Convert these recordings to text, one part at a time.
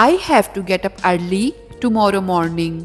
I have to get up early tomorrow morning۔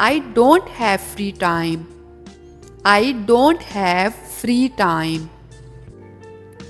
I don't have free time۔ I don't have free time۔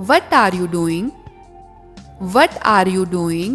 What are you doing؟ What are you doing؟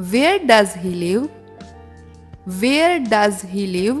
Where does he live؟ Where does he live؟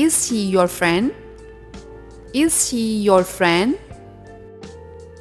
Is she your friend؟ Is she your friend؟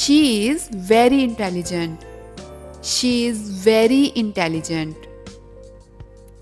She is very intelligent۔ She is very intelligent۔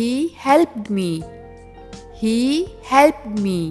He helped me۔ He helped me۔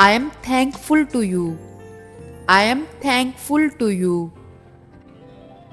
I am thankful to you۔ I am thankful to you۔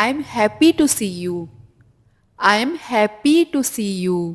I am happy to see you۔ I am happy to see you۔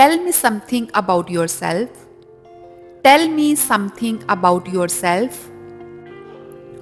Tell me something about yourself۔ Tell me something about yourself۔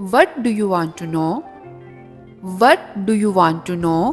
What do you want to know؟ What do you want to know؟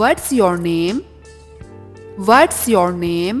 What's your name؟ What's your name؟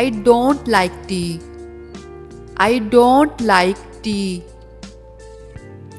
I don't like tea۔ I don't like tea۔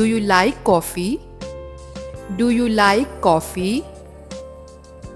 Do you like coffee؟ Do you like coffee؟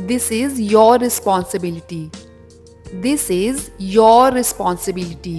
This is your responsibility۔ This is your responsibility۔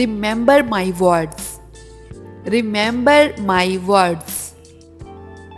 Remember my words۔ Remember my words۔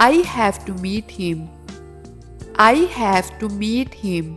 I have to meet him۔ I have to meet him۔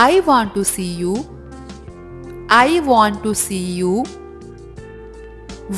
I want to see you۔ I want to see you۔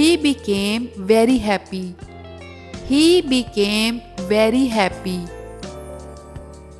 He became very happy۔ He became very happy۔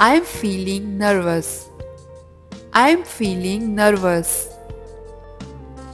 I am feeling nervous۔ I am feeling nervous۔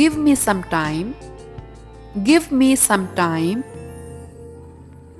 Give me some time۔ Give me some time۔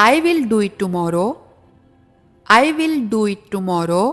I will do it tomorrow۔ I will do it tomorrow۔